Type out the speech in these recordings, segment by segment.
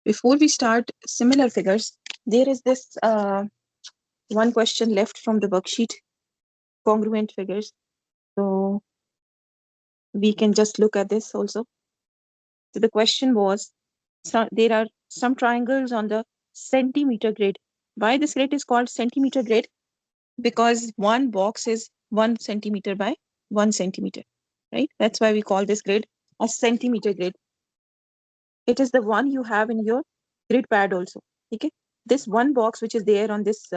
Before we start similar figures, there is this one question left from the worksheet, congruent figures. So we can just look at this also. So the question was, there are some triangles on the centimeter grid. Why this grid is called centimeter grid? Because one box is 1 centimeter by 1 centimeter, right? That's why we call this grid a centimeter grid. It is the one you have in your grid pad also. Okay, this one box which is there on this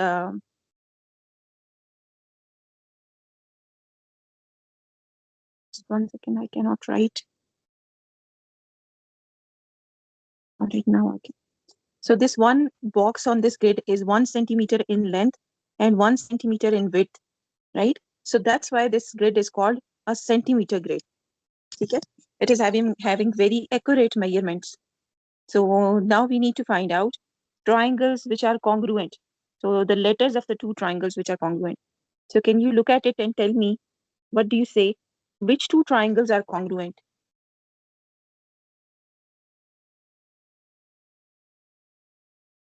just 1 second, I cannot write right now. Okay, so this one box on this grid is 1 centimeter in length and 1 centimeter in width, right? So that's why this grid is called a centimeter grid. Okay, it is having very accurate measurements. So now we need to find out triangles which are congruent. So the letters of the two triangles which are congruent. So can you look at it and tell me, what do you say? Which two triangles are congruent?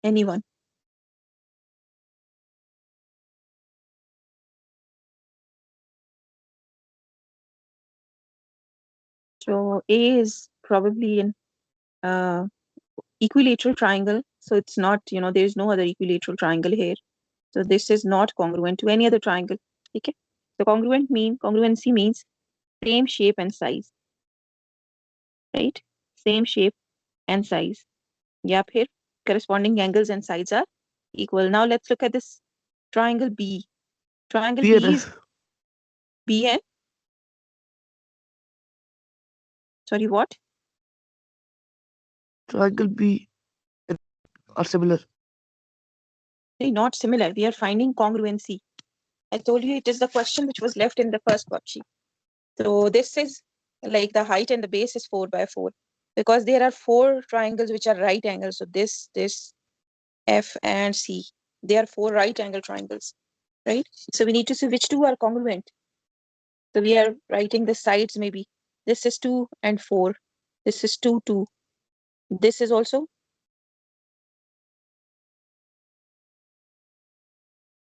Anyone? So A is probably an equilateral triangle. So it's not, there's no other equilateral triangle here. So this is not congruent to any other triangle. Okay. So congruency means same shape and size. Right? Same shape and size. Yep, here corresponding angles and sides are equal. Now let's look at this triangle B. Triangle B is BN. Sorry, what? Triangle B are similar. Not similar. We are finding congruency. I told you it is the question which was left in the first worksheet. So this is like the height and the base is 4 by 4 because there are 4 triangles which are right angles. So this, F and C, they are 4 right angle triangles, right? So we need to see which two are congruent. So we are writing the sides maybe. This is 2 and 4. This is 2, 2. This is also.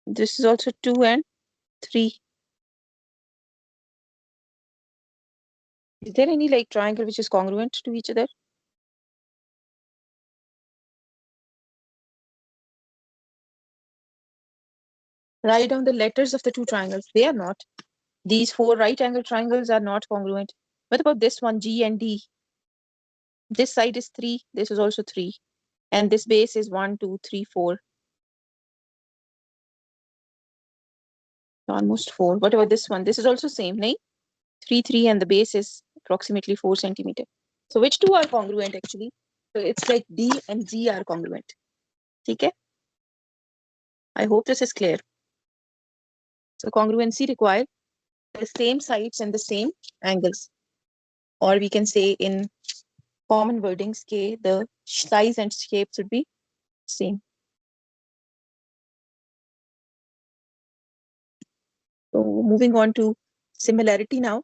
This is also 2 and 3. Is there any like triangle which is congruent to each other? Write down the letters of the two triangles. They are not. These 4 right angle triangles are not congruent. What about this one, G and D? This side is 3. This is also 3. And this base is 1, 2, 3, 4. Almost 4. What about this one? This is also same, nahin? 3, 3, and the base is approximately 4 centimeter. So which two are congruent actually? So it's like D and G are congruent. Okay? I hope this is clear. So congruency requires the same sides and the same angles. Or we can say in common wordings, the size and shape should be same. So moving on to similarity now.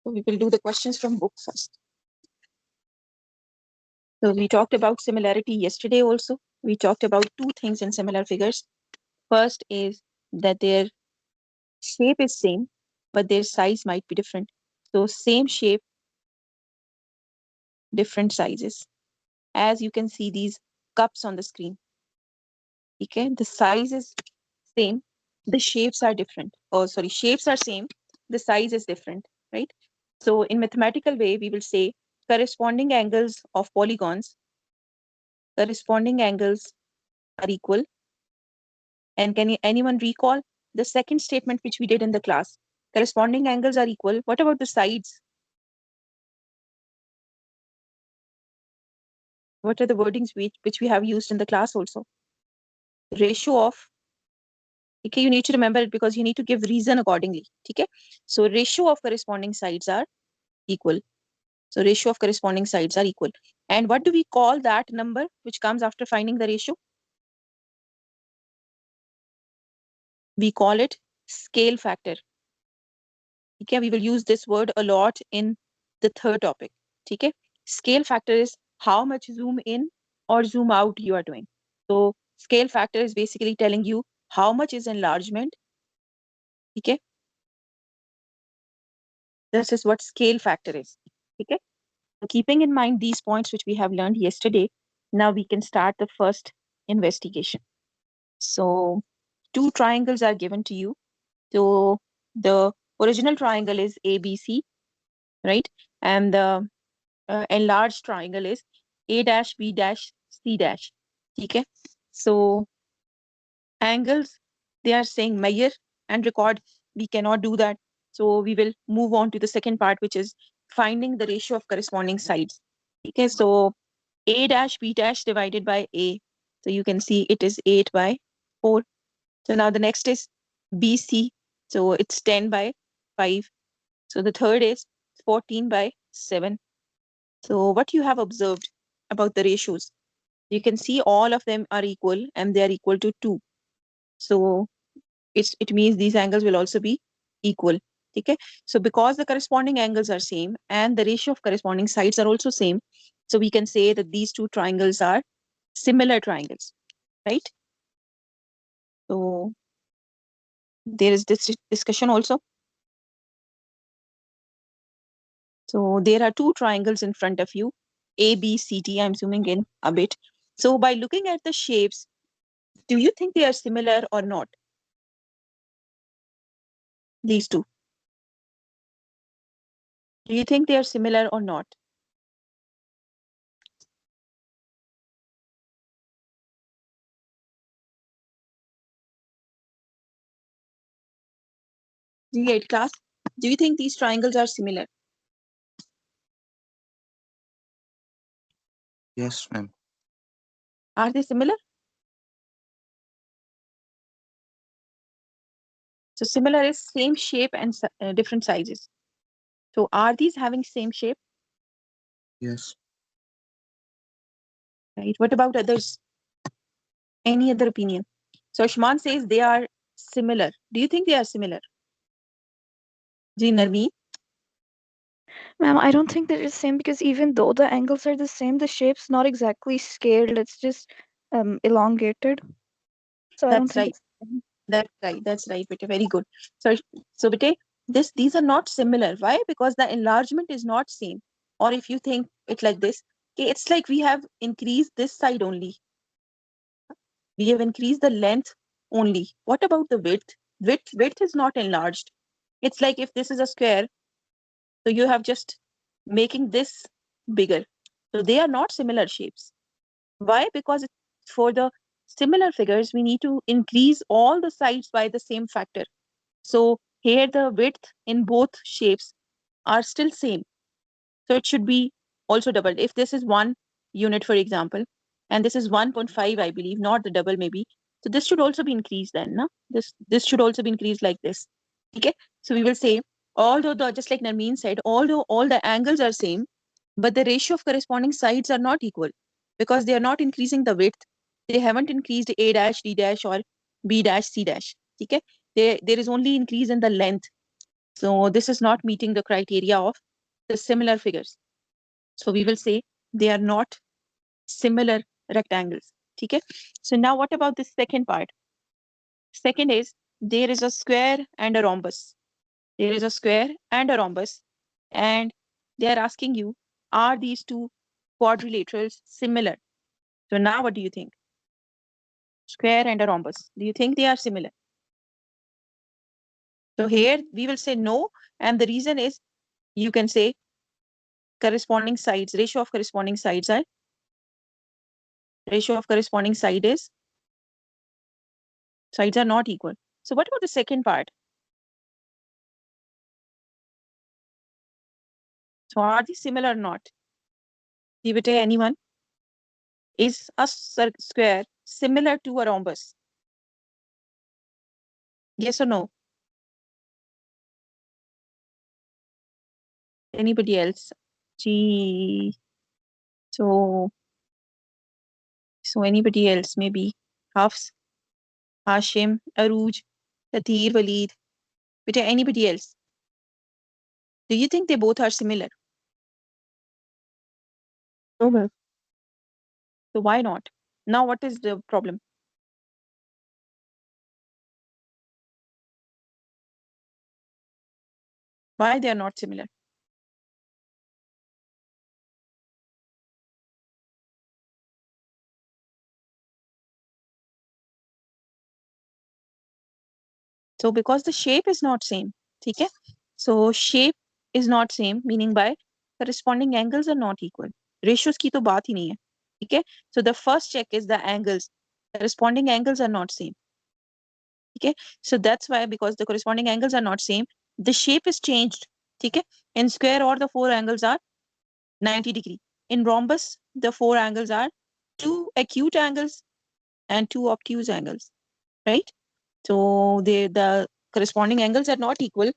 So we will do the questions from book first. So we talked about similarity yesterday also. We talked about 2 things in similar figures. First is that their shape is same, but their size might be different. So same shape, different sizes. As you can see these cups on the screen. Okay, the size is same, the shapes are different. Oh, sorry, shapes are same, the size is different, right? So in mathematical way, we will say corresponding angles of polygons, corresponding angles are equal. And can anyone recall the second statement which we did in the class? Corresponding angles are equal. What about the sides? What are the wordings which we have used in the class also? Ratio of. Okay, you need to remember it because you need to give reason accordingly. Okay, so ratio of corresponding sides are equal. So ratio of corresponding sides are equal. And what do we call that number which comes after finding the ratio? We call it scale factor. Okay, we will use this word a lot in the third topic. Okay, scale factor is how much zoom in or zoom out you are doing. So scale factor is basically telling you how much is enlargement. Okay, this is what scale factor is. Okay, so keeping in mind these points which we have learned yesterday, now we can start the first investigation. So two triangles are given to you. So the original triangle is ABC, right? And the enlarged triangle is A dash B dash C dash. Okay. So angles, they are saying measure and record. We cannot do that. So we will move on to the second part, which is finding the ratio of corresponding sides. Okay. So A dash B dash divided by A. So you can see it is 8 by 4. So now the next is BC. So it's 10 by 5. So the third is 14 by 7. So what you have observed about the ratios, you can see all of them are equal and they are equal to 2. So it means these angles will also be equal. Okay. So because the corresponding angles are same and the ratio of corresponding sides are also same, so we can say that these two triangles are similar triangles, right? So there is this discussion also. So there are two triangles in front of you, A, B, C, D. I'm zooming in a bit. So by looking at the shapes, do you think they are similar or not? These two. Do you think they are similar or not? G8 class, do you think these triangles are similar? Yes, ma'am. Are they similar? So similar is same shape and different sizes. So are these having same shape? Yes. Right. What about others? Any other opinion? So Shman says they are similar. Do you think they are similar? Ji Narmeen? Ma'am, I don't think that it's same because even though the angles are the same, the shape's not exactly scaled. It's just elongated. So I don't That's think right. it's same. That's right. That's right, Bete. Very good. So Bete, these are not similar. Why? Because the enlargement is not same. Or if you think it like this, okay, it's like we have increased this side only. We have increased the length only. What about the width? Width is not enlarged. It's like if this is a square, so you have just making this bigger. So they are not similar shapes. Why? Because for the similar figures, we need to increase all the sides by the same factor. So here the width in both shapes are still same. So it should be also doubled. If this is 1 unit, for example, and this is 1.5, I believe, not the double maybe. So this should also be increased then, no? This should also be increased like this. Okay. So we will say, although just like Narmeen said, although all the angles are same, but the ratio of corresponding sides are not equal because they are not increasing the width. They haven't increased A dash, D dash, or B dash, C dash. Okay. There is only increase in the length. So this is not meeting the criteria of the similar figures. So we will say they are not similar rectangles. Okay. So now what about the second part? Second is there is a square and a rhombus. There is a square and a rhombus. And they are asking you, are these two quadrilaterals similar? So now what do you think? Square and a rhombus. Do you think they are similar? So here we will say no. And the reason is you can say corresponding sides, ratio of corresponding sides are sides are not equal. So what about the second part? So are these similar or not? Divite anyone? Is a square similar to a rhombus? Yes or no? Anybody else? Gee. So anybody else? Maybe Hafs, Hashim, Aruj, Tatir, Waleed. Beta, anybody else? Do you think they both are similar? No, ma'am. So why not? Now what is the problem? Why they are not similar? So because the shape is not same, okay? So shape is not same, meaning by corresponding angles are not equal. Ratios की तो बात ही नहीं है, okay? So the first check is the angles. Corresponding angles are not same, okay? So that's why, because the corresponding angles are not same, the shape is changed, okay? In square or the four angles are 90 degree. In rhombus, the four angles are two acute angles and two obtuse angles, right? So the corresponding angles are not equal.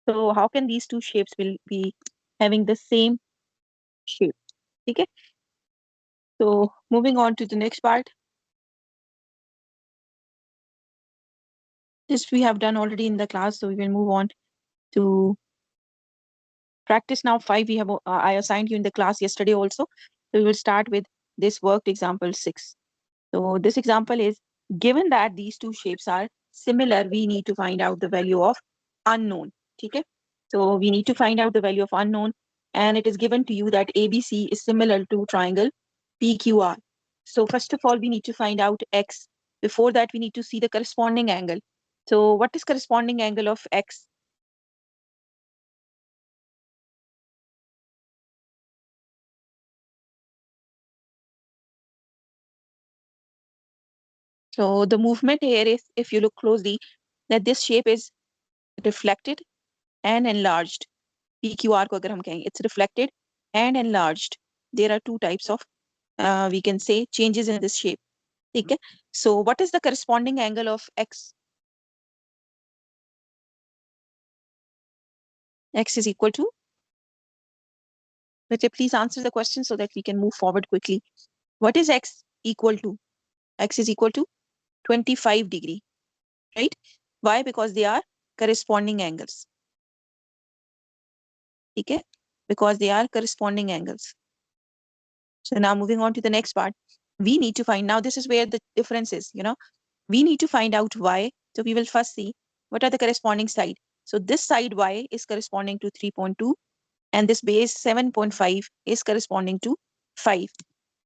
So how can these two shapes will be having the same shape? Okay. So moving on to the next part. This we have done already in the class, so we will move on to practice now 5. We have I assigned you in the class yesterday also. So we will start with this worked example 6. So this example is, given that these two shapes are similar, we need to find out the value of unknown. Okay. So we need to find out the value of unknown, and it is given to you that ABC is similar to triangle PQR. So first of all, we need to find out X. Before that, we need to see the corresponding angle. So what is corresponding angle of X? So the movement here is, if you look closely, that this shape is reflected and enlarged. PQR को अगर हम कहें, it's reflected and enlarged. There are two types of, we can say, changes in this shape. Okay. So what is the corresponding angle of X? X is equal to, please answer the question so that we can move forward quickly. What is X equal to? X is equal to 25 degree, right? Why? Because they are corresponding angles. Okay. Because they are corresponding angles. So now moving on to the next part, we need to find, now this is where the difference is, we need to find out Y. So we will first see what are the corresponding side. So this side Y is corresponding to 3.2, and this base 7.5 is corresponding to 5.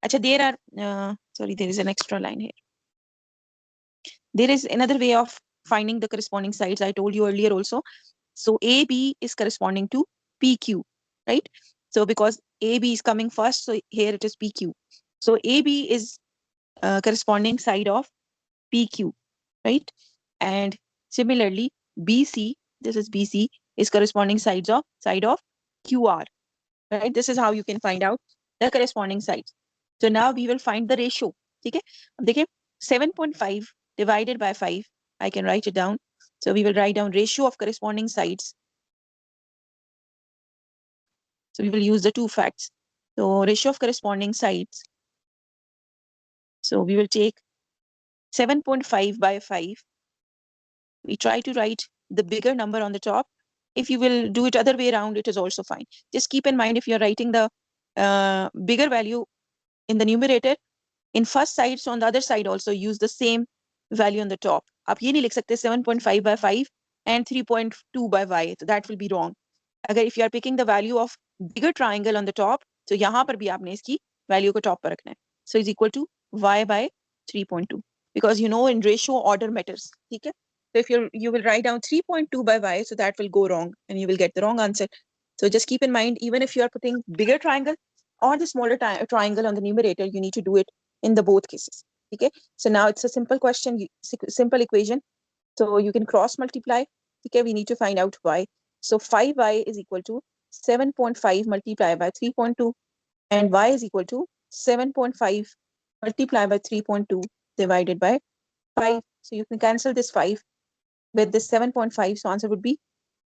Achha, there are, sorry, there is an extra line here. There is another way of finding the corresponding sides. I told you earlier also. So AB is corresponding to PQ, right? So because AB is coming first, so here it is PQ. So AB is corresponding side of PQ, right? And similarly, BC, this is BC, is corresponding side of QR, right? This is how you can find out the corresponding sides. So now we will find the ratio. Okay, देखिए 7.5 divided by 5. I can write it down. So we will write down ratio of corresponding sides. So we will use the two facts. So ratio of corresponding sides. So we will take 7.5 by 5. We try to write the bigger number on the top. If you will do it other way around, it is also fine. Just keep in mind, if you're writing the bigger value in the numerator, in first side, so on the other side also use the same value on the top. आप ये नहीं लिख सकते 7.5 by 5 and 3.2 by y. So that will be wrong. अगर if you are picking the value of bigger triangle on the top, so यहाँ पर भी आपने इसकी value को top पर रखना है. So is equal to y by 3.2, because in ratio order matters. ठीक है? So if you will write down 3.2 by y, so that will go wrong and you will get the wrong answer. So just keep in mind, even if you are putting bigger triangle or the smaller triangle on the numerator, you need to do it in the both cases. Okay. So now it's a simple question, simple equation. So you can cross multiply. Okay. We need to find out y. So 5y is equal to 7.5 multiplied by 3.2, and y is equal to 7.5 multiplied by 3.2 divided by 5. So you can cancel this 5 with this 7.5. So answer would be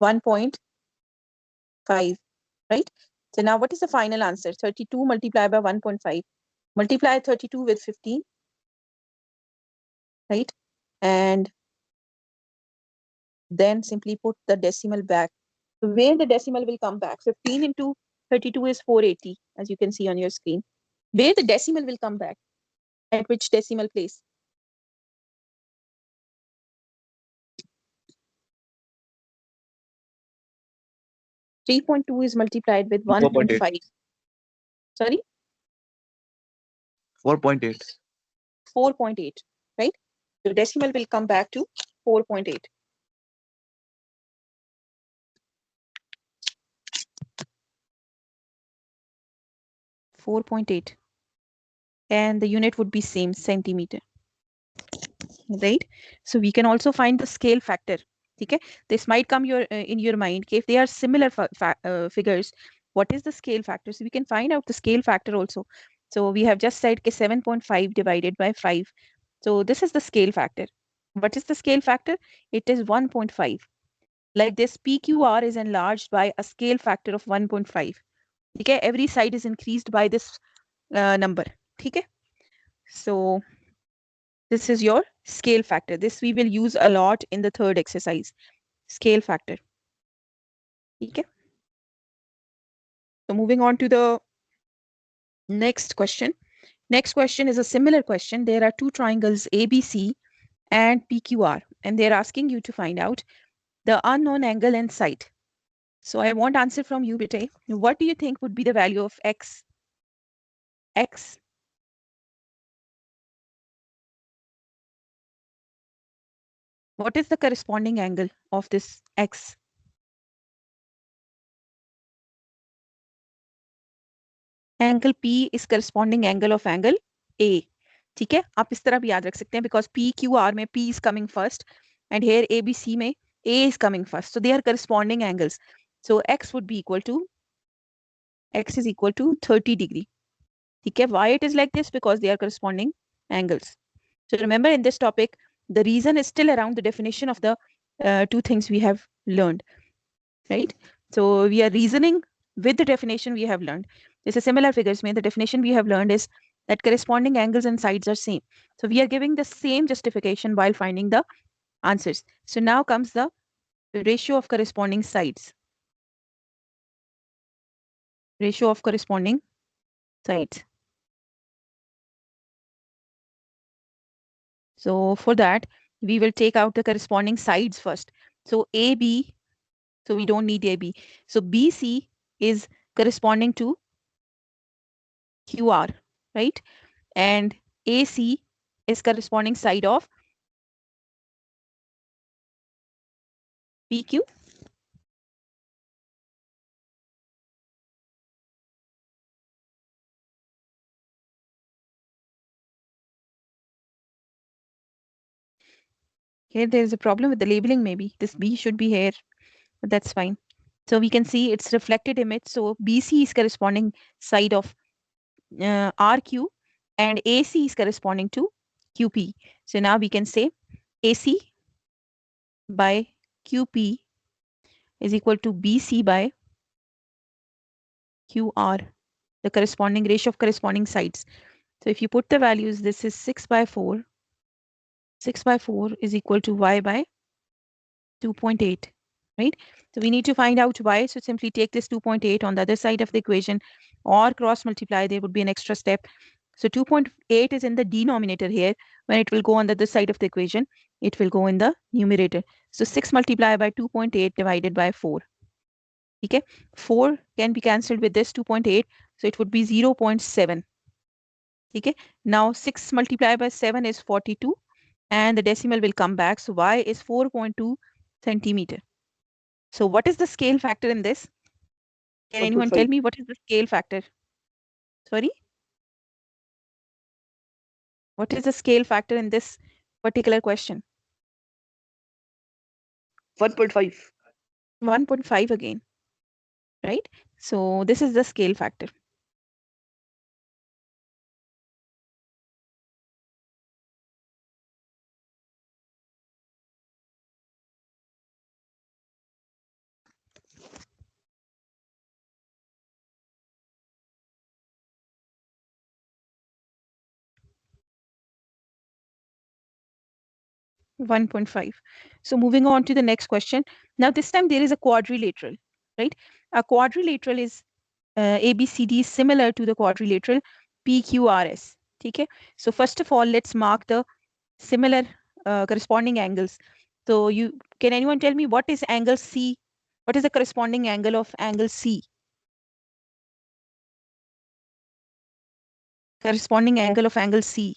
1.5, right? So now what is the final answer? 32 multiplied by 1.5. Multiply 32 with 15, right? And then simply put the decimal back. where the decimal will come back. 15 into 32 is 480, as you can see on your screen. Where the decimal will come back, at which decimal place? Three point two is multiplied with 1.5. Sorry, 4.8. 4.8, right? The decimal will come back to 4.8. And the unit would be same, centimeter, right? So we can also find the scale factor. Okay, this might come in your mind. If they are similar figures, what is the scale factor? So we can find out the scale factor also. So we have just said 7.5 divided by 5. So this is the scale factor. What is the scale factor? It is 1.5. Like this, PQR is enlarged by a scale factor of 1.5. Okay, every side is increased by this number. Okay, so this is your scale factor. This we will use a lot in the third exercise, scale factor. Okay. So moving on to the next question. Next question is a similar question. There are two triangles ABC and PQR, and they're asking you to find out the unknown angle and side. So I want answer from you, Bete. What do you think would be the value of X? X. What is the corresponding angle of this X? Angle P is corresponding angle of angle A. ठीक है, आप इस तरह भी याद रख सकते हैं because PQR में P is coming first and here ABC में A is coming first. So they are corresponding angles. So X would be equal to, X is equal to 30 degree. ठीक है, why it is like this? Because they are corresponding angles. So remember in this topic, the reason is still around the definition of the two things we have learned, right? So we are reasoning with the definition we have learned. This is similar figures. The definition we have learned is that corresponding angles and sides are same. So we are giving the same justification while finding the answers. So now comes the ratio of corresponding sides. Ratio of corresponding sides. So for that, we will take out the corresponding sides first. So AB, so we don't need AB. So BC is corresponding to QR, right? And AC is corresponding side of PQ. Here there is a problem with the labeling maybe. This B should be here, but that's fine. So we can see it's reflected image. So BC is corresponding side of RQ and AC is corresponding to QP. So now we can say AC by QP is equal to BC by QR, the corresponding ratio of corresponding sides. So if you put the values, this is 6 by 4. 6 by 4 is equal to Y by 2.8, right? So we need to find out Y. So simply take this 2.8 on the other side of the equation or cross multiply. There would be an extra step. So 2.8 is in the denominator here. When it will go on the other side of the equation, it will go in the numerator. So 6 multiplied by 2.8 divided by 4. Okay, 4 can be cancelled with this 2.8. So it would be 0.7. Okay, now 6 multiplied by 7 is 42. And the decimal will come back. So Y is 4.2 centimeter. So what is the scale factor in this? Can anyone tell me what is the scale factor? Sorry? What is the scale factor in this particular question? 1.5. 1.5 again, right? So this is the scale factor. .5. So moving on to the next question. Now this time there is a quadrilateral. right? A quadrilateral is ABCD is similar to the quadrilateral PQRS. Okay, so first of all, let's mark the similar corresponding angles. So can anyone tell me what is angle C? What is the corresponding angle of angle C? Corresponding angle of angle C.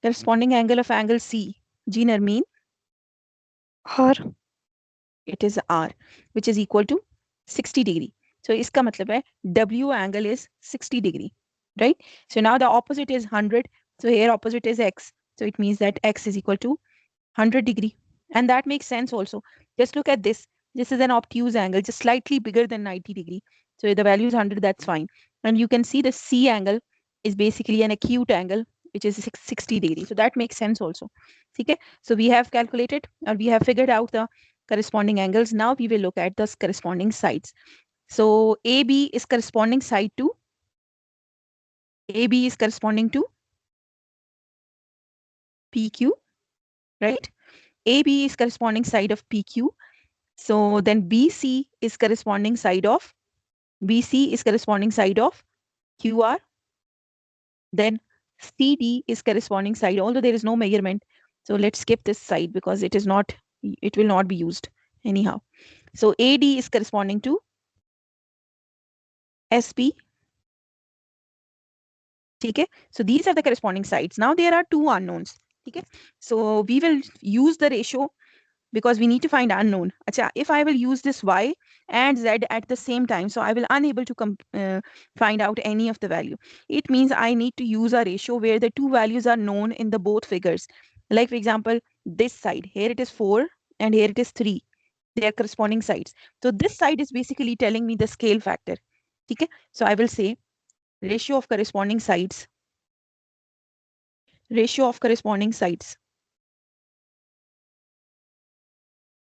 Corresponding angle of angle C. Jean Armin, R. it is R, which is equal to 60 degree. So iska matlab hai W angle is 60 degree, right? So now the opposite is 100. So here opposite is X. So it means that X is equal to 100 degree. And that makes sense also. Just look at this. This is an obtuse angle, just slightly bigger than 90 degree. So the value is 100, that's fine. And you can see the C angle is basically an acute angle, which is 60 degree. So that makes sense also. Okay. So we have calculated, or we have figured out the corresponding angles. Now we will look at the corresponding sides. So AB is corresponding side to, AB is corresponding to PQ, right? AB is corresponding side of PQ. So then BC is corresponding side of, BC is corresponding side of QR. Then CD is corresponding side, although there is no measurement. So let's skip this side because it is not, it will not be used anyhow. So AD is corresponding to SP. Okay. So these are the corresponding sides. Now there are two unknowns. Okay. So we will use the ratio because we need to find unknown. Achha, if I will use this Y and Z at the same time, so I will unable to find out any of the value. It means I need to use a ratio where the two values are known in the both figures. Like for example, this side, here it is 4 and here it is 3. They are corresponding sides. So this side is basically telling me the scale factor. Okay? So I will say ratio of corresponding sides. Ratio of corresponding sides.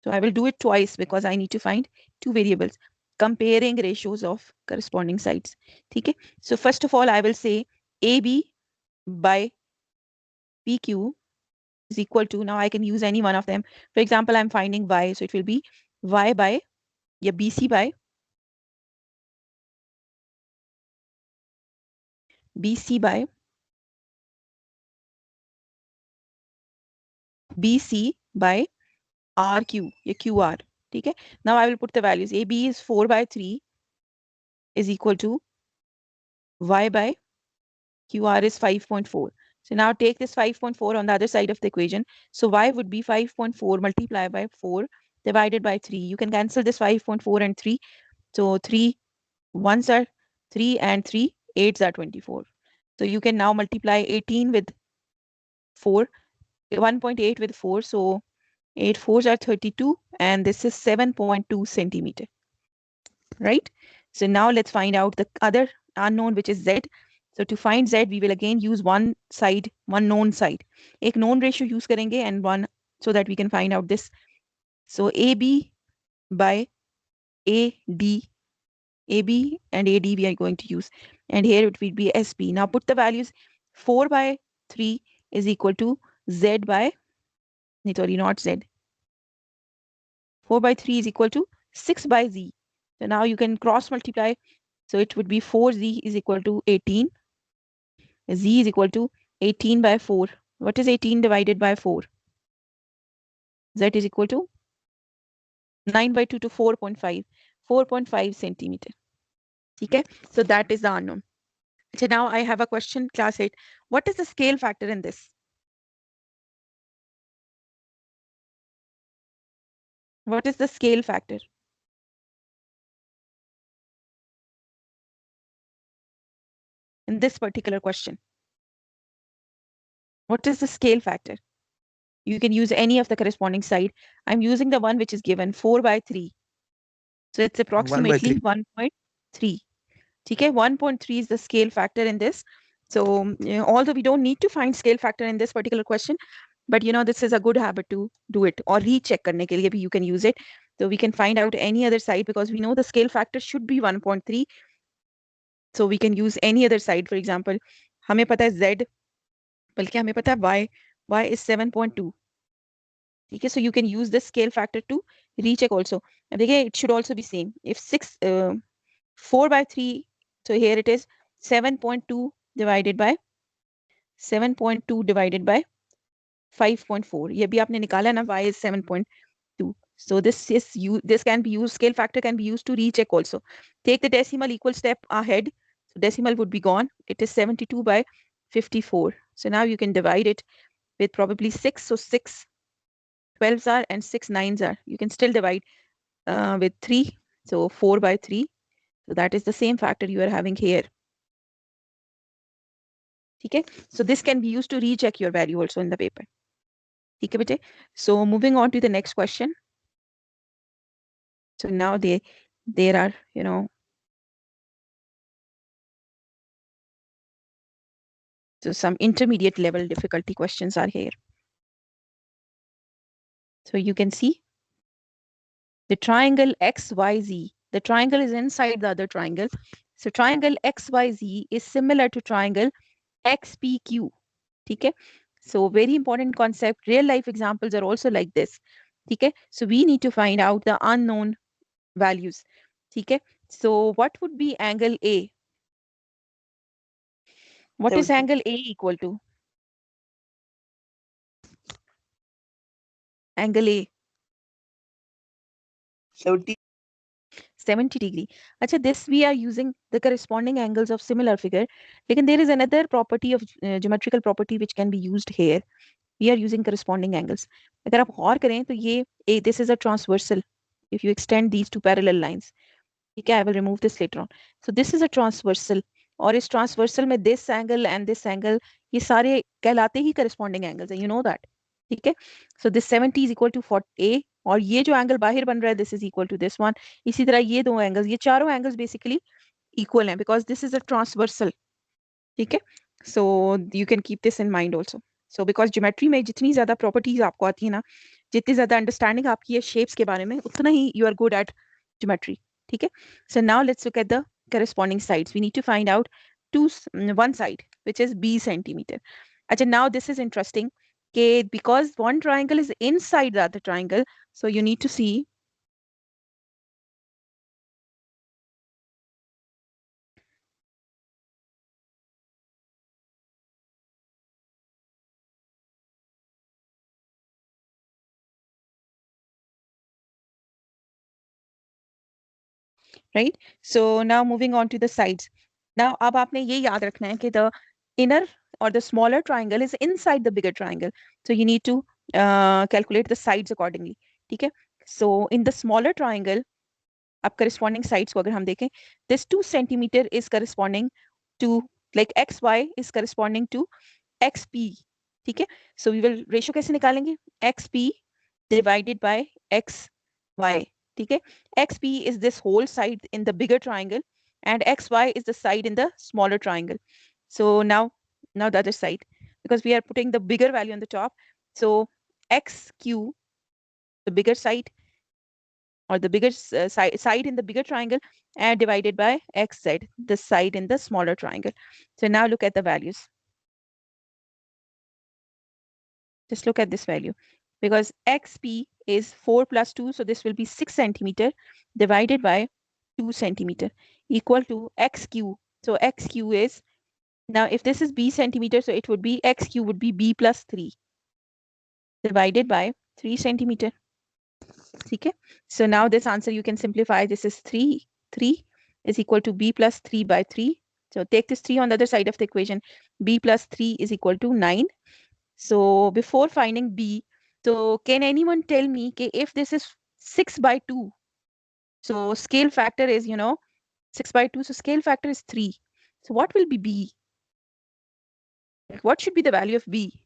So I will do it twice because I need to find two variables. Comparing ratios of corresponding sides. Okay? So first of all, I will say AB by PQ is equal to, now I can use any one of them. For example, I'm finding Y, so it will be Y by, yeah, BC by BC by BC by RQ, yeah, QR. Okay? Now I will put the values. AB is 4 by 3 is equal to Y by QR is 5.4. So now take this 5.4 on the other side of the equation. So Y would be 5.4 multiplied by 4 divided by 3. You can cancel this 5.4 and 3. So 3 ones are 3 and 3 8s are 24. So you can now multiply 18 with 4, 1.8 with 4. So 8 4s are 32 and this is 7.2 centimeter. Right? So now let's find out the other unknown, which is Z. So to find Z, we will again use one side, one known side. एक known ratio use करेंगे and one so that we can find out this. So AB by AD, AB and AD we are going to use. And here it will be SP. Now put the values. 4 by 3 is equal to Z by, sorry, not Z. 4 by 3 is equal to 6 by Z. So now you can cross multiply. So it would be 4Z is equal to 18. Z is equal to 18 by 4. What is 18 divided by 4? Z is equal to 9 by 2 to 4.5. 4.5 centimeter. Okay, so that is the unknown. So now I have a question, class 8. What is the scale factor in this? What is the scale factor? In this particular question? What is the scale factor? You can use any of the corresponding side. I'm using the one which is given 4 by 3. So it's approximately 1.3. Okay, 1.3 is the scale factor in this. So although we don't need to find scale factor in this particular question, but this is a good habit to do it, or recheck karne ke liye bhi you can use it. So we can find out any other side because we know the scale factor should be 1.3. So we can use any other side. For example, हमें पता है Z, बल्कि हमें पता है Y, y is 7.2. ठीक है, so you can use the scale factor to recheck also. अब देखिए it should also be same. If 4 by 3, so here it is 7.2 divided by 7.2 divided by 5.4. ये भी आपने निकाला ना, y is 7.2. So this can be used, scale factor can be used to recheck also. Take the decimal equal step ahead. So decimal would be gone. It is 72 by 54. So now you can divide it with probably 6. So 6 12s are and 6 9s are. You can still divide with 3. So 4 by 3. So that is the same factor you are having here. Okay? So this can be used to recheck your value also in the paper. Okay, so moving on to the next question. So now there are, so some intermediate level difficulty questions are here. So you can see the triangle XYZ. The triangle is inside the other triangle. So triangle XYZ is similar to triangle XPQ. Okay? So very important concept. Real life examples are also like this. Okay? So we need to find out the unknown values. Okay? So what would be angle A? What is 70. angle A equal to? Angle A. 70. 70 degree. Acha, this we are using the corresponding angles of similar figure. Again, there is another property of geometrical property which can be used here. We are using corresponding angles. अगर आप गौर करें तो ये this is a transversal. If you extend these two parallel lines, okay, I will remove this later on. So this is a transversal. और इस transversal में this angle and this angle ये सारे कहलाते ही corresponding angles हैं. You know that. ठीक है? So this 70 is equal to 40A और ये जो angle बाहर बन रहा है this is equal to this one. इसी तरह ये दो angles, ये चारों angles basically equal हैं because this is a transversal. ठीक है? So you can keep this in mind also. So because geometry में जितनी ज़्यादा properties आपको आती है ना, जितनी ज़्यादा understanding आपकी है shapes के बारे में, उतना ही you are good at geometry. ठीक है? So now let's look at the corresponding sides. We need to find out one side which is B centimeter. अच्छा, now this is interesting. Okay, because one triangle is inside the other triangle, so you need to see right? So now moving on to the sides. Now अब आपने ये याद रखना है कि the inner or the smaller triangle is inside the bigger triangle. So you need to calculate the sides accordingly. ठीक है? So in the smaller triangle, अब corresponding sides को अगर हम देखें, this 2 centimeter is corresponding to like xy is corresponding to xp. ठीक है? So we will ratio कैसे निकालेंगे? xp divided by xy. ठीक है? xp is this whole side in the bigger triangle and xy is the side in the smaller triangle. So now the other side, because we are putting the bigger value on the top. So xq, the bigger side or the bigger side in the bigger triangle, and divided by xz, the side in the smaller triangle. So now look at the values. Just look at this value, because xp is 4 plus 2, so this will be 6 centimeter divided by 2 centimeter equal to xq. So xq is, now if this is b centimeter, so it would be xq would be b plus 3 divided by 3 centimeter. Okay, so now this answer you can simplify. This is 3 is equal to b plus 3 by 3. So take this 3 on the other side of the equation. B plus 3 is equal to 9. So before finding b, so can anyone tell me if this is 6 by 2, so scale factor is 6 by 2, so scale factor is 3. So what will be b? What should be the value of b?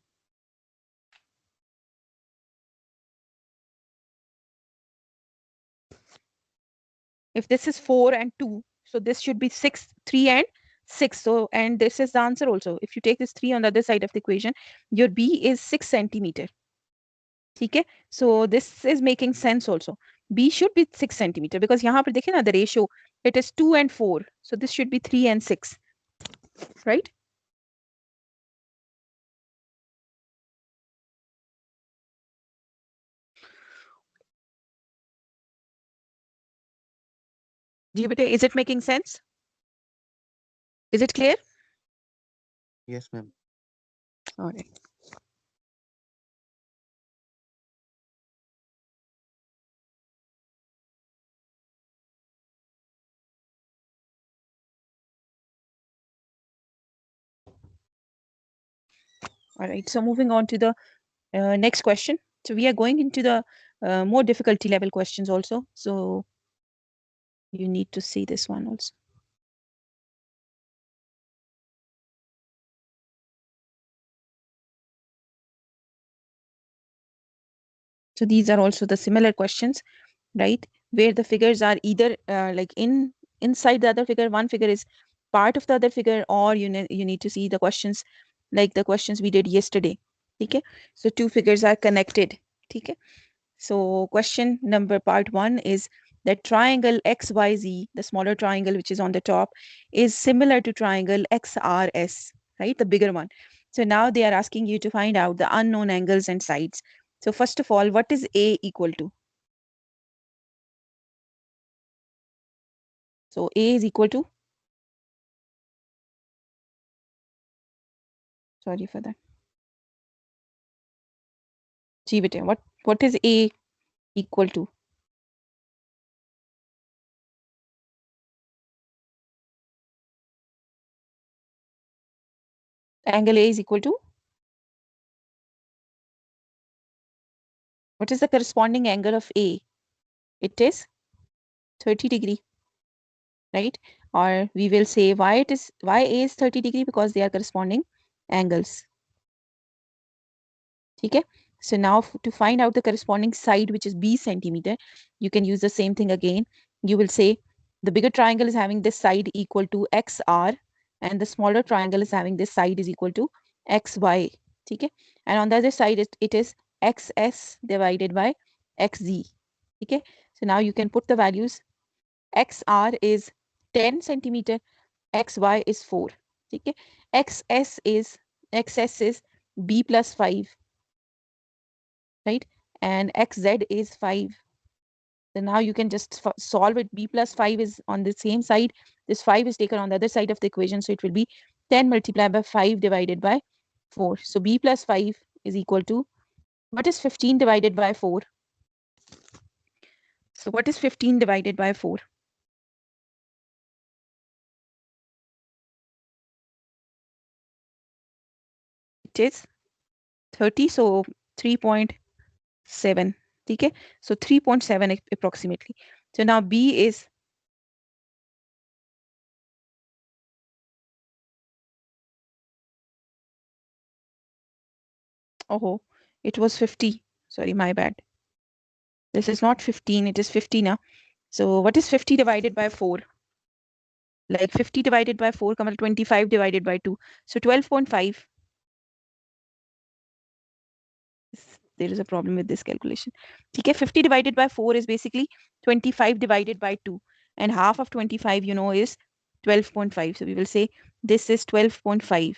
If this is 4 and 2, so this should be 6, 3 and 6. So, and this is the answer also. If you take this 3 on the other side of the equation, your b is 6 centimeter. Okay, so this is making sense also. B should be 6 centimeter because यहाँ पर देखिए ना, the ratio, it is 2 and 4. So this should be 3 and 6, right? Jivite, is it making sense? Is it clear? Yes, ma'am. All right. All right. So moving on to the next question. So we are going into the more difficulty level questions also. So you need to see this one also. So these are also the similar questions, right? Where the figures are either like inside the other figure, one figure is part of the other figure, or you need to see the questions like the questions we did yesterday. Okay, so two figures are connected. Okay, so question number part one is that triangle XYZ, the smaller triangle which is on the top, is similar to triangle XRS, right? The bigger one. So now they are asking you to find out the unknown angles and sides. So first of all, what is A equal to? So A is equal to, sorry for that. Jivite, what is A equal to? Angle A is equal to, what is the corresponding angle of A? It is 30 degree, right? Or we will say why A is 30 degree, because they are corresponding angles. Okay, so now to find out the corresponding side, which is B centimeter, you can use the same thing again. You will say the bigger triangle is having this side equal to XR, and the smaller triangle is having this side is equal to XY. Okay, and on the other side it is XS divided by XZ. Okay, so now you can put the values. XR is 10 centimeter, XY is 4. Okay, XS is B plus 5, right? And XZ is 5. So now you can just solve it. B plus 5 is on the same side. This 5 is taken on the other side of the equation. So it will be 10 multiplied by 5 divided by 4. So B plus 5 is equal to, what is 15 divided by 4? So what is 15 divided by 4? It is 30. So 3.7. Okay. So 3.7 approximately. So now B is, oh, it was 50. Sorry, my bad. This is not 15, it is 50 now. So what is 50 divided by 4? Like 50 divided by 4, 25 divided by 2. So 12.5. There is a problem with this calculation. Okay, 50 divided by 4 is basically 25 divided by 2. And half of 25, you know, is 12.5. So we will say this is 12.5.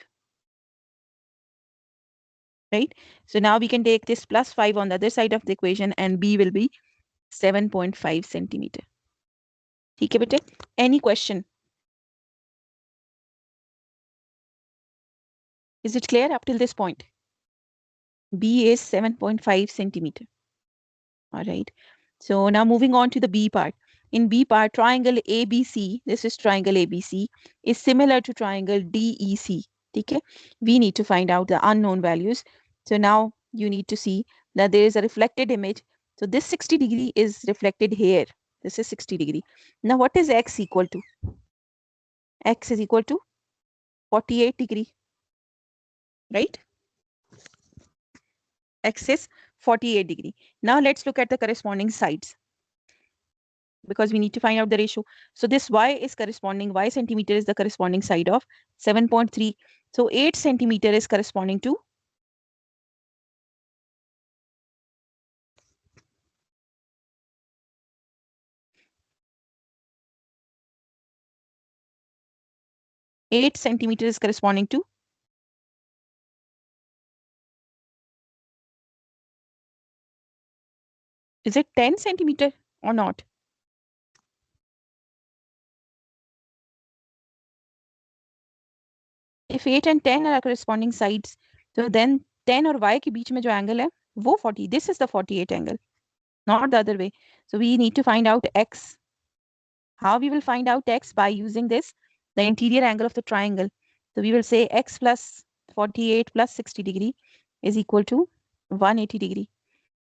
Right? So now we can take this plus 5 on the other side of the equation, and B will be 7.5 centimeter. Okay, bete? Any question? Is it clear up till this point? B is 7.5 centimeter. All right. So now moving on to the B part. In B part, triangle ABC, this is triangle ABC, is similar to triangle DEC. Okay. We need to find out the unknown values. So now you need to see that there is a reflected image. So this 60 degree is reflected here. This is 60 degree. Now what is X equal to? X is equal to 48 degree, right? X is 48 degree. Now let's look at the corresponding sides, because we need to find out the ratio. So this Y is corresponding, Y centimeter is the corresponding side of 7.3. So 8 centimeter is corresponding to 8 centimeter is corresponding to, is it 10 centimeter or not? if 8 and 10 are corresponding sides, so then 10 और y के बीच में जो angle है वो 40, this is the 48 angle, not the other way. So we need to find out x. How we will find out x? By using this, the interior angle of the triangle. So we will say x plus 48 plus 60 degree is equal to 180 degree.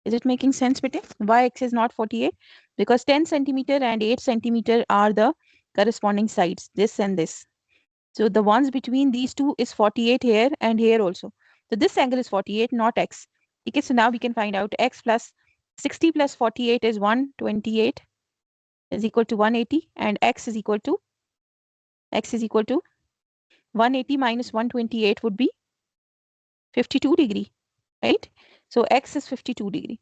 Is it making sense, bete? Why x is not 48? Because 10 centimeter and 8 centimeter are the corresponding sides, this and this. So the ones between these two is 48 here and here also. So this angle is 48, not x. Okay, so now we can find out x plus 60 plus 48 is 128 is equal to 180, and x is equal to 180 minus 128 would be 52 degree, right? So x is 52 degree.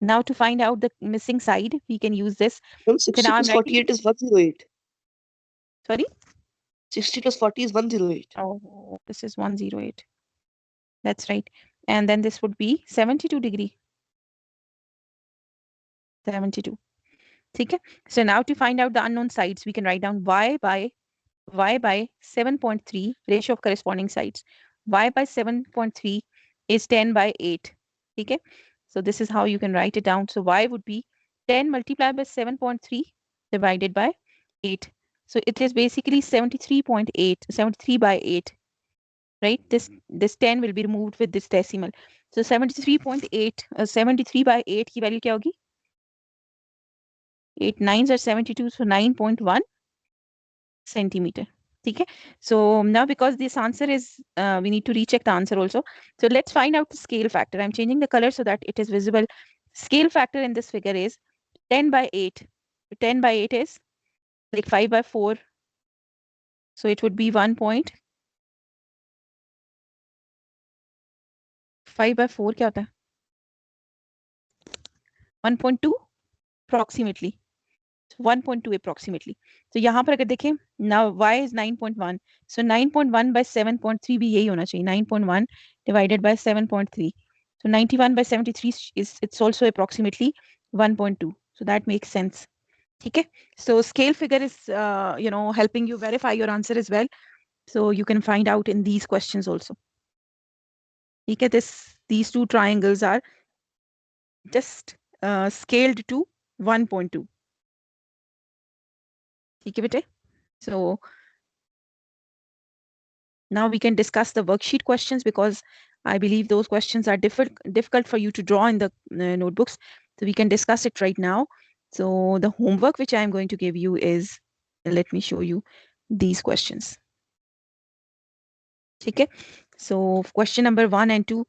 Now to find out the missing side, we can use this. Ma'am, Okay, 60 now I'm plus writing. 48 is 108. Sorry? 60 plus 40 is 108. Oh, this is 108. That's right. And then this would be 72 degree. 72. Okay. So now to find out the unknown sides, we can write down y by 7.3, ratio of corresponding sides. Y by 7.3 is 10 by 8. Okay. So this is how you can write it down. So y would be 10 multiplied by 7.3 divided by 8. So it is basically 73.8, 73 by 8. Right? This 10 will be removed with this decimal. So 73.8, 73 by 8 की value क्या होगी? 8 9s are 72, so 9.1 centimeter. Okay. So now because this answer is, we need to recheck the answer also. So let's find out the scale factor. I'm changing the color so that it is visible. Scale factor in this figure is 10 by 8. 10 by 8 is like 5 by 4. So it would be 1.5 by 4 क्या होता है? 1.2 approximately. 1.2 approximately. So यहाँ पर अगर देखें, now y is 9.1. So 9.1 by 7.3 भी यही होना चाहिए. 9.1 divided by 7.3. So 91 by 73 is, it's also approximately 1.2. So that makes sense. Okay. So scale figure is, helping you verify your answer as well. So you can find out in these questions also. Okay. These two triangles are just scaled to 1.2. Okay, bete? So now we can discuss the worksheet questions, because I believe those questions are difficult for you to draw in the notebooks. So we can discuss it right now. So the homework which I'm going to give you is, let me show you these questions. Okay. So question number 1 and 2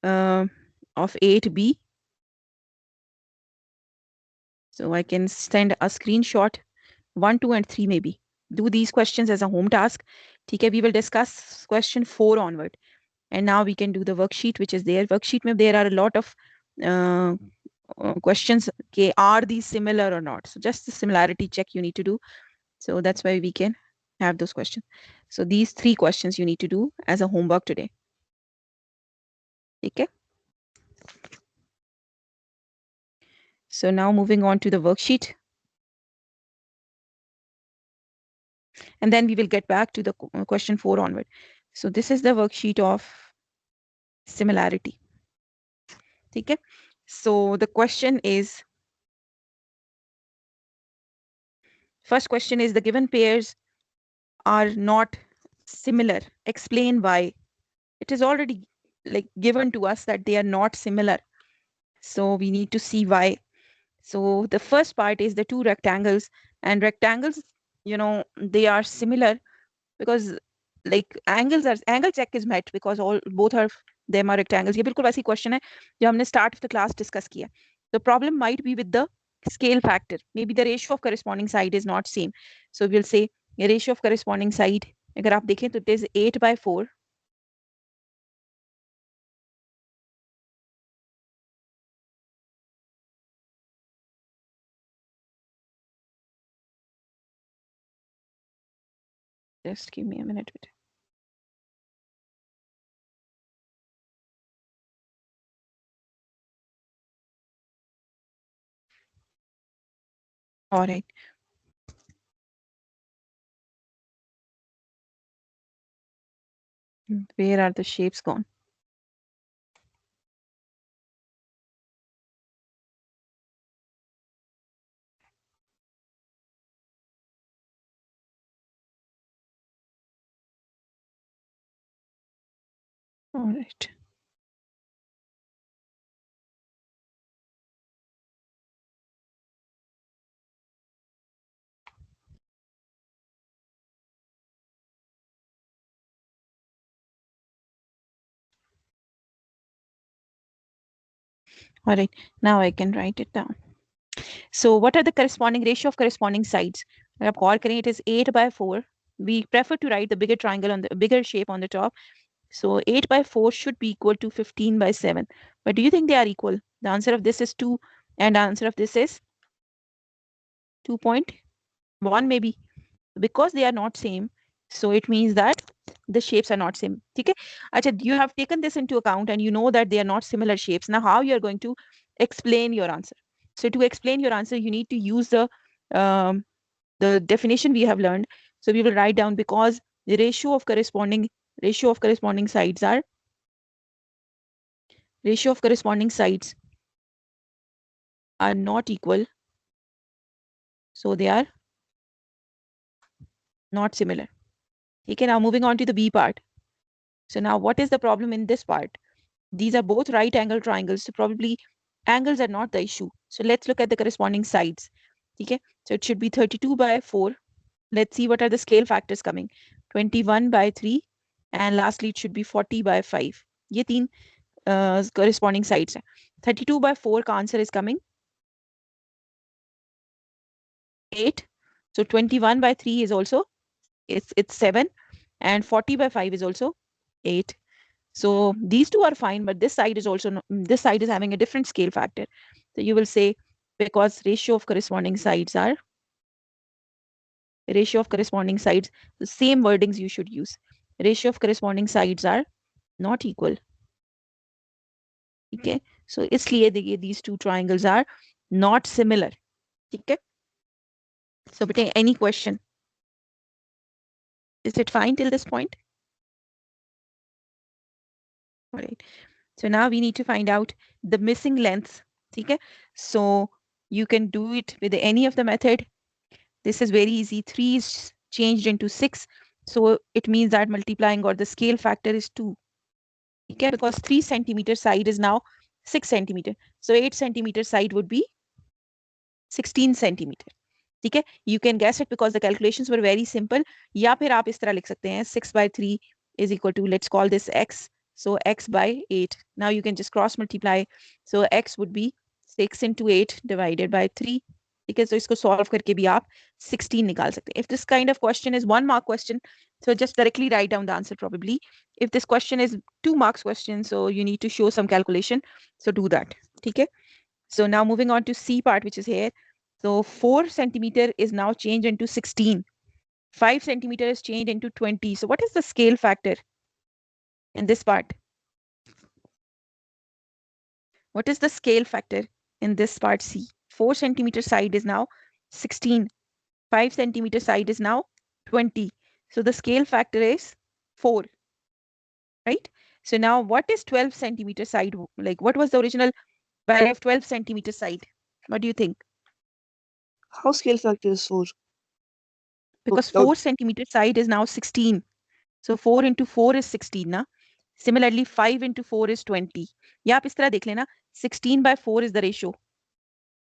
of 8B. So I can send a screenshot. 1, 2, and 3 maybe. Do these questions as a home task. Okay, we will discuss question 4 onward. And now we can do the worksheet which is there. Worksheet mein there are a lot of questions. Okay, are these similar or not? So just the similarity check you need to do. So that's why we can have those questions. So these 3 questions you need to do as a homework today. Okay. So now moving on to the worksheet. And then we will get back to the question 4 onward. So this is the worksheet of similarity. Okay. So the question is, first question is, the given pairs are not similar. Explain why. It is already like given to us that they are not similar. So we need to see why. So the first part is the two rectangles, and rectangles, they are similar because like angle check is met because both are them are rectangles. ये बिल्कुल वैसी question है जो हमने start of the class discuss किया. The problem might be with the scale factor. Maybe the ratio of corresponding side is not same. So we'll say the ratio of corresponding side, अगर आप देखें तो it is 8 by 4. Just give me a minute. All right. Where are the shapes gone? All right. All right. Now I can write it down. So what are the corresponding ratio of corresponding sides? अगर आप गौर करें, it is 8/4. We prefer to write the bigger triangle on the bigger shape on the top. So 8/4 should be equal to 15/7. But do you think they are equal? The answer of this is 2 and the answer of this is 2.1 maybe. Because they are not same, so it means that the shapes are not same. Okay. Acha, you have taken this into account and you know that they are not similar shapes. Now how you are going to explain your answer? So to explain your answer, you need to use the definition we have learned. So we will write down, because the ratio of corresponding sides are not equal, so they are not similar. Okay, now moving on to the B part. So now what is the problem in this part? These are both right angle triangles, so probably angles are not the issue. So let's look at the corresponding sides. Okay, so it should be 32/4. Let's see what are the scale factors coming. 21/3, and lastly it should be 40/5. ये तीन corresponding sides हैं. 32/4 का answer is coming 8. So 21/3 is also it's 7, and 40/5 is also 8. So these two are fine, but this side is also this side is having a different scale factor. So you will say, because ratio of corresponding sides, the same wordings you should use. Ratio of corresponding sides are not equal. Okay, so इसलिए these two triangles are not similar. Okay. So beta, any question? Is it fine till this point? All right. So now we need to find out the missing lengths. Okay. So you can do it with any of the method. This is very easy. 3 is changed into 6. So it means that multiplying, or the scale factor, is 2. Okay, because 3 centimeter side is now 6 centimeter. So 8 centimeter side would be 16 centimeter. Okay, you can guess it because the calculations were very simple. या फिर आप इस तरह लिख सकते हैं, 6/3 is equal to, let's call this x. So x/8. Now you can just cross multiply. So x would be 6 into 8 divided by 3. Okay, so इसको solve करके भी आप 16 निकाल सकते हैं. If this kind of question is 1 mark question, so just directly write down the answer probably. If this question is 2 marks question, so you need to show some calculation. So do that. Okay. So now moving on to C part, which is here. So 4 centimeter is now changed into 16. 5 centimeter is changed into 20. So what is the scale factor in this part? What is the scale factor in this part C? 4 centimeter side is now 16. 5 centimeter side is now 20. So the scale factor is 4. Right? So now what is 12 centimeter side? Like, what was the original value of 12 centimeter side? What do you think? How scale factor is 4? Because Oh, 4 centimeter side is now 16. So 4 into 4 is 16 ना. Similarly 5 into 4 is 20. या आप इस तरह देख लेना, 16/4 is the ratio.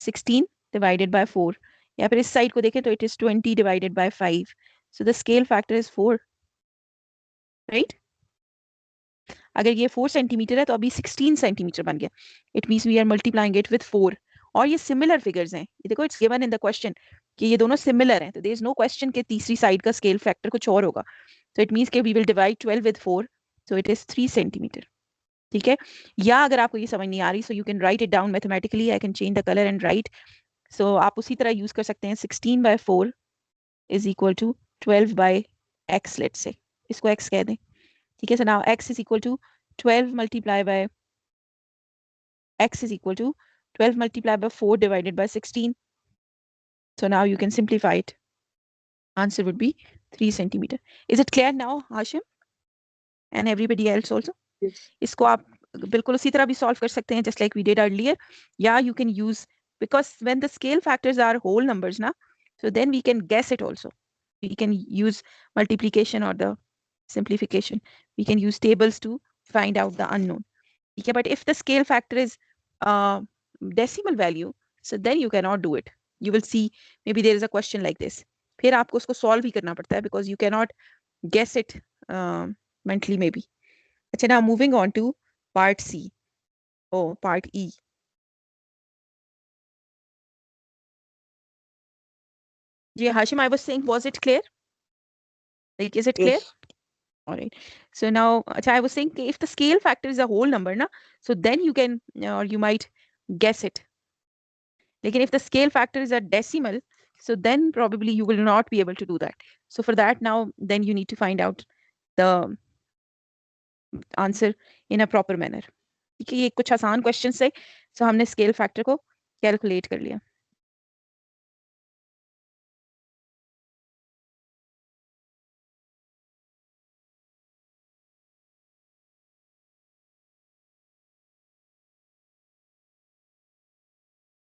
16 divided by 4. या फिर इस साइड को देखें तो it is 20 divided by 5. So the scale factor is 4. Right? अगर ये 4 centimeter है तो अभी 16 centimeter बन गया. It means we are multiplying it with 4. और ये similar figures हैं. ये देखो, it's given in the question कि ये दोनों similar हैं. तो there is no question कि तीसरी side का scale factor कुछ और होगा. So it means कि we will divide 12 with 4. So it is 3 centimeter. ठीक है. या अगर आपको ये समझ नहीं आ रही, so you can write it down mathematically. I can change the color and write. So आप उसी तरह use कर सकते हैं. 16/4 is equal to 12/x, let's say. इसको x कह दें. ठीक है. So now x is equal to 12 multiplied by 4 divided by 16. So now you can simplify it. Answer would be 3 centimeter. Is it clear now, Hashim? and everybody else also. Yes. इसको आप बिल्कुल उसी तरह भी solve कर सकते हैं, just like we did earlier. Yeah, you can use, because when the scale factors are whole numbers na, so then we can guess it also. We can use multiplication or the simplification. We can use tables to find out the unknown. Okay, but if the scale factor is decimal value, so then you cannot do it. You will see maybe there is a question like this. फिर आपको उसको solve ही करना पड़ता है, because you cannot guess it mentally maybe. अच्छा, now moving on to part C. Oh, part E. Yeah, Hashim, I was saying, was it clear? Like, is it clear? Yes. All right. So now, I was saying, if the scale factor is a whole number, na, so then you can, or you might guess it. Like, if the scale factor is a decimal, so then probably you will not be able to do that. So for that, now, then you need to find out the answer in a proper manner. ठीक है, ये कुछ आसान questions है, so हमने scale factor को calculate कर लिया.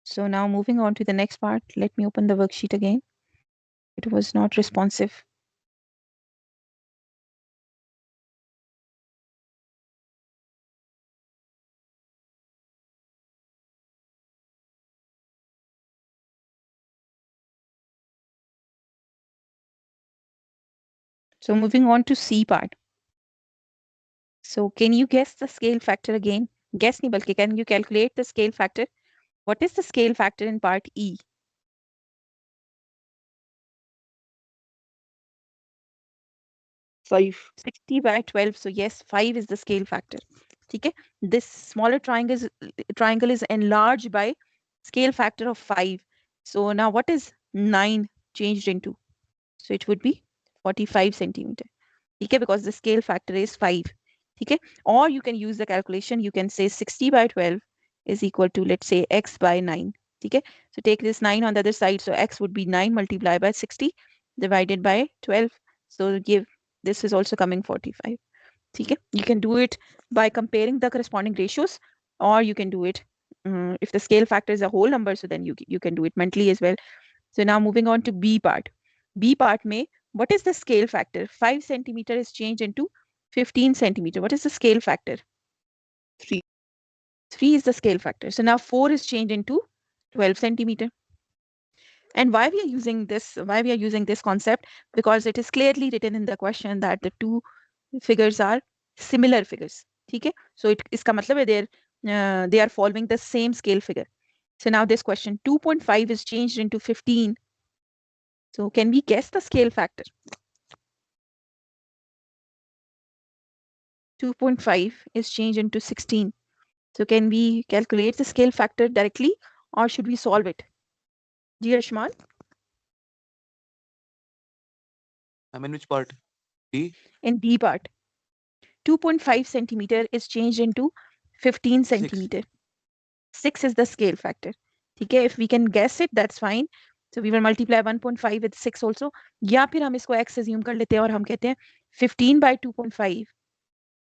So now moving on to the next part, let me open the worksheet again. It was not responsive. So moving on to C part. So can you guess the scale factor again? Guess नहीं बल्कि can you calculate the scale factor? What is the scale factor in part E? 5. 60 by 12. So yes, 5 is the scale factor. ठीक है? This smaller triangle is enlarged by scale factor of 5. So now what is 9 changed into? So it would be 45 centimeter. ठीक है? Because the scale factor is 5. ठीक है? Or you can use the calculation. You can say 60 by 12 is equal to, let's say, x by 9. ठीक है? So take this 9 on the other side. So x would be 9 multiplied by 60 divided by 12. So give, this is also coming 45. ठीक है? You can do it by comparing the corresponding ratios, or you can do it if the scale factor is a whole number, so then you can do it mentally as well. So now moving on to B part. B part में, what is the scale factor? 5 centimeter is changed into 15 centimeter. What is the scale factor? 3. 3 is the scale factor. So now 4 is changed into 12 centimeter. And why we are using this concept? Because it is clearly written in the question that the two figures are similar figures. ठीक है? So इसका मतलब है they are following the same scale figure. So now this question, 2.5 is changed into 15. So can we guess the scale factor? 2.5 is changed into 16. So can we calculate the scale factor directly, or should we solve it? Dear Ashman? I'm in which part? D? In D part. 2.5 centimeter is changed into 15 centimeter. 6 is the scale factor. Okay, if we can guess it, that's fine. So we will multiply 1.5 with 6 also. या फिर हम इसको x assume कर लेते हैं और हम कहते हैं 15 by 2.5.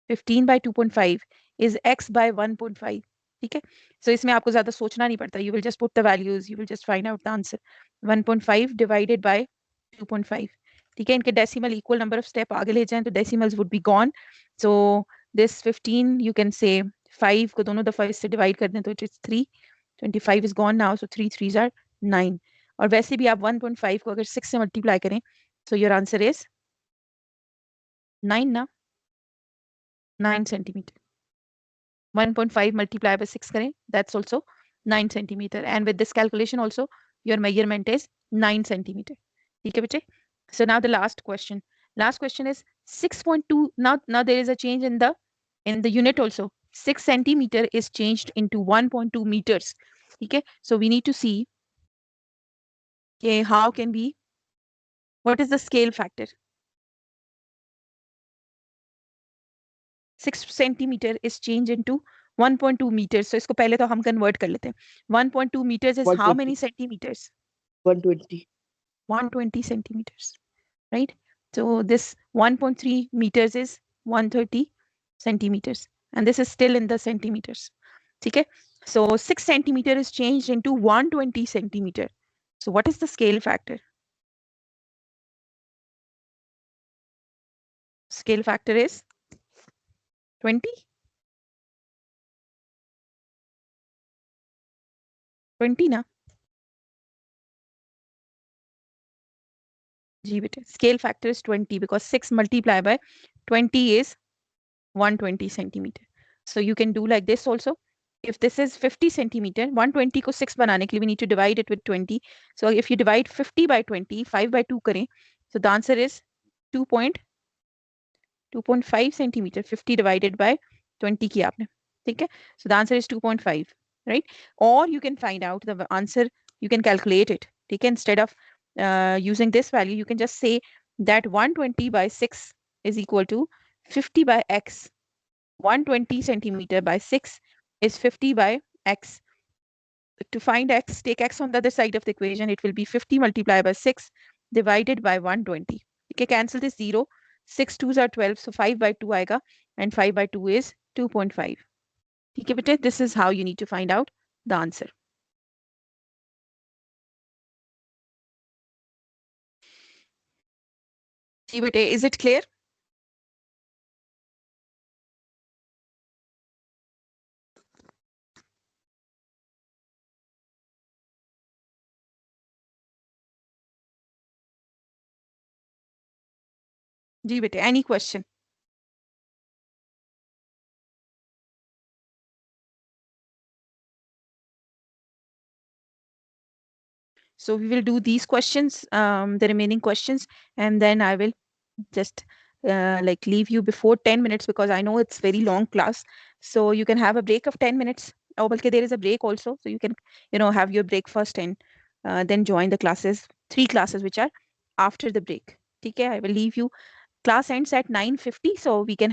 15 by 2.5 is x by 1.5. ठीक है? So इसमें आपको ज़्यादा सोचना नहीं पड़ता. You will just put the values. You will just find out the answer. 1.5 divided by 2.5. ठीक है? इनके decimal equal number of step आगे ले जाएं तो decimals would be gone. So this 15 you can say 5 को दोनों दफा इससे divide कर दें तो it is 3. 25 is gone now, so 3 3s are 9. और वैसे भी आप 1.5 को अगर 6 से multiply करें, so your answer is 9 ना? 9 centimeter. 1.5 multiplied by 6 करें, that's also 9 centimeter. And with this calculation also, your measurement is 9 centimeter. ठीक है बच्चे? So now the last question. Last question is 6.2. Now there is a change in the unit also. 6 centimeter is changed into 1.2 meters. ठीक है? So we need to see, okay, how can we, what is the scale factor? 6 centimeter is changed into 1.2 meters. So इसको पहले तो हम convert कर लेते हैं. 1.2 meters is how 120. many centimeters? 120. 120 centimeters, right? So this 1.3 meters is 130 centimeters, and this is still in the centimeters. Okay, so 6 centimeter is changed into 120 centimeter. So what is the scale factor? Scale factor is 20. 20 na? जी बेटे, scale factor is 20 because 6 multiplied by 20 is 120 centimeter. So you can do like this also. If this is 50 centimeter, 120 को 6 बनाने के लिए we need to divide it with 20. So if you divide 50 by 20, 5 by 2 करें, so the answer is 2.5 centimeter. 50 divided by 20 किया आपने, ठीक है? So the answer is 2.5, right? Or you can find out the answer, you can calculate it, ठीक है? Instead of using this value, you can just say that 120 by 6 is equal to 50 by x. 120 centimeter by 6 is 50 by x. To find x, take x on the other side of the equation. It will be 50 multiplied by 6 divided by 120. Okay, cancel this 0. 6 2s are 12, so 5 by 2 aega, and 5 by 2 is 2.5. Okay, bete, this is how you need to find out the answer. जी बेटे, is it clear? जी बेटे, any question? So we will do these questions, the remaining questions, and then I will just like leave you before 10 minutes because I know it's very long class. So you can have a break of 10 minutes. Oh, but there is a break also. So you can, have your breakfast and then join the classes, 3 classes which are after the break. Okay, I will leave you. Class ends at 9:50. So we can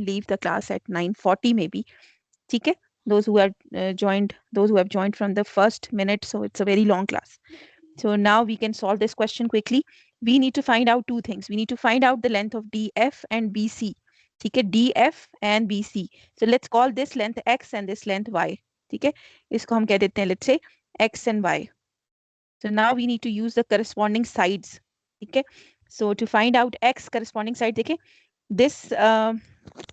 leave the class at 9:40 maybe. Okay, those who have joined from the first minute. So it's a very long class. So now we can solve this question quickly. We need to find out 2 things. We need to find out the length of DF and BC. Okay, DF and BC. So let's call this length X and this length Y. Okay, इसको हम कह देते हैं, let's say X and Y. So now we need to use the corresponding sides. Okay, so to find out X corresponding side, okay, this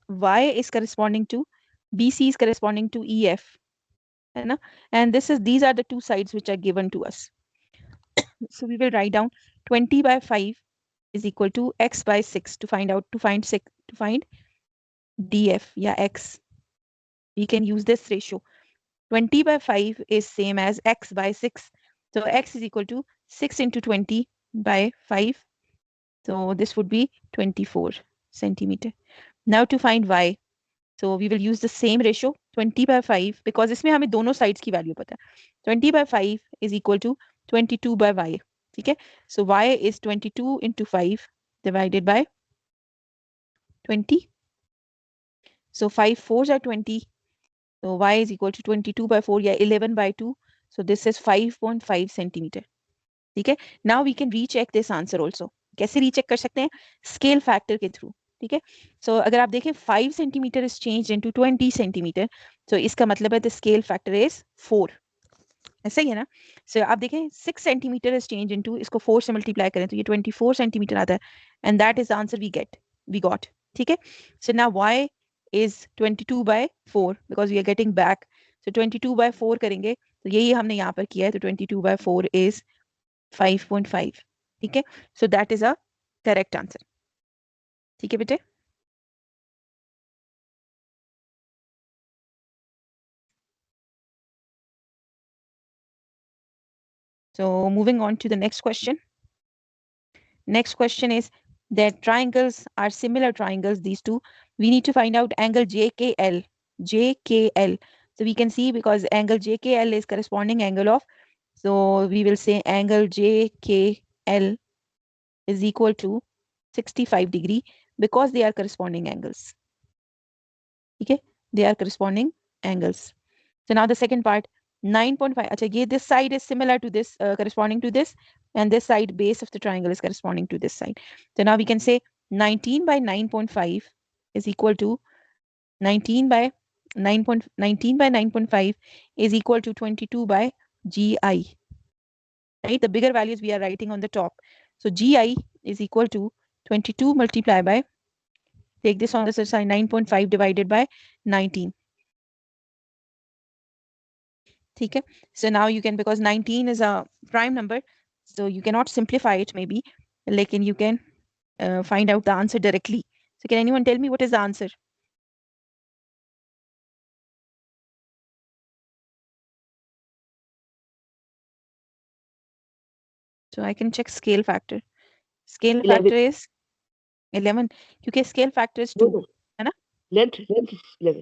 Y is corresponding to BC is corresponding to EF. And these are the 2 sides which are given to us. So we will write down 20 by 5 is equal to x by 6 to find df, yeah, x. We can use this ratio. 20 by 5 is same as x by 6. So x is equal to 6 into 20 by 5. So this would be 24 centimeter. Now to find y. So we will use the same ratio, 20 by 5, because इसमें हमें दोनों sides की value पता है. 20 by 5 is equal to 22 by y. Okay, so y is 22 into 5 divided by 20. So 5 4s are 20. So y is equal to 22 by 4, yeah, 11 by 2. So this is 5.5 centimeter. Okay, now we can recheck this answer also. कैसे recheck कर सकते हैं? Scale factor के through. ठीक है, so अगर आप देखें 5 centimeter is changed into 20 centimeter. So इसका मतलब है the scale factor is 4. ऐसा ही है ना? So आप देखें 6 centimeter is changed into, इसको 4 से multiply करें तो ये 24 centimeter आता है, and that is the answer we got. ठीक है, so now y is 22 by 4 because we are getting back. So 22 by 4 करेंगे तो यही हमने यहाँ पर किया है, तो 22 by 4 is 5.5. ठीक है, so that is a correct answer. ठीक है बेटे? So moving on to the next question. Next question is that triangles are similar triangles, these two. We need to find out angle JKL. JKL. So we can see because angle JKL is corresponding angle of, so we will say angle JKL is equal to 65 degree because they are corresponding angles. Okay, they are corresponding angles. So now the second part, 9.5. Achha, this side is similar to this, corresponding to this, and this side base of the triangle is corresponding to this side. So now we can say 19 by 9.5 is equal to 19 by 9.19 by 9.5 is equal to 22 by GI. Right? The bigger values we are writing on the top. So GI is equal to 22 multiplied by, take this on the side, 9.5 divided by 19. Okay. So now you can, because 19 is a prime number, so you cannot simplify it maybe, like, and you can find out the answer directly. So can anyone tell me what is the answer? So I can check scale factor. Scale 11. factor is 11. क्योंकि scale factor is 2. No. है ना? Length is 11.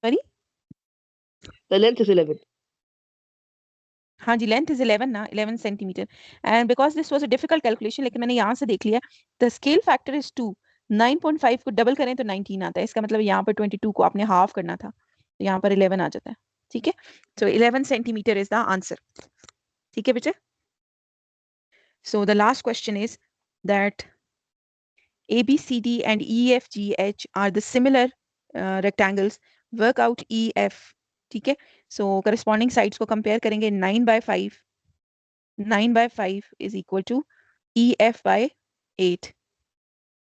Sorry? The length is 11. हाँ जी, length is 11 ना, 11 centimeter. And because this was a difficult calculation, लेकिन मैंने यहाँ से देख लिया, the scale factor is 2. 9.5 को डबल करें तो 19 आता है. इसका मतलब यहाँ पर 22 को आपने हाफ करना था. तो यहाँ पर 11 आ जाता है. ठीक है? So 11 centimeter is the answer. ठीक है बेटे? So the last question is that A, B, C, D and E, F, G, H are the similar rectangles. Work out E, F. ठीक है? So corresponding sides को compare करेंगे. 9 by 5. 9 by 5 is equal to EF by 8.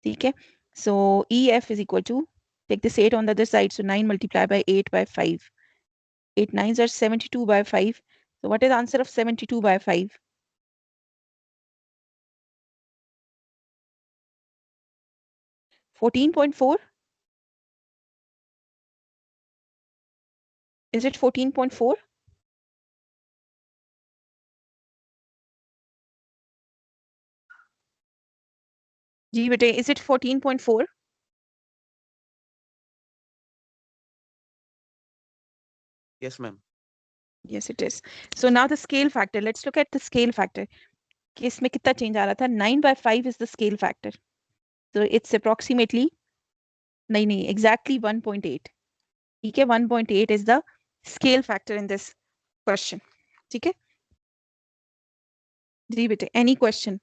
ठीक है? So EF is equal to, take this 8 on the other side. So 9 multiplied by 8 by 5. 8 9s are 72 by 5. So what is the answer of 72 by 5? 14.4? Is it 14.4? जी बेटे, is it 14.4? Yes, ma'am. Yes, it is. So now the scale factor. Let's look at the scale factor. कि इसमें कितना change आ रहा था? 9 by 5 is the scale factor. So it's approximately, नहीं, exactly 1.8. ठीक है? 1.8 is the scale factor in this question. ठीक है? जी बेटे, any question?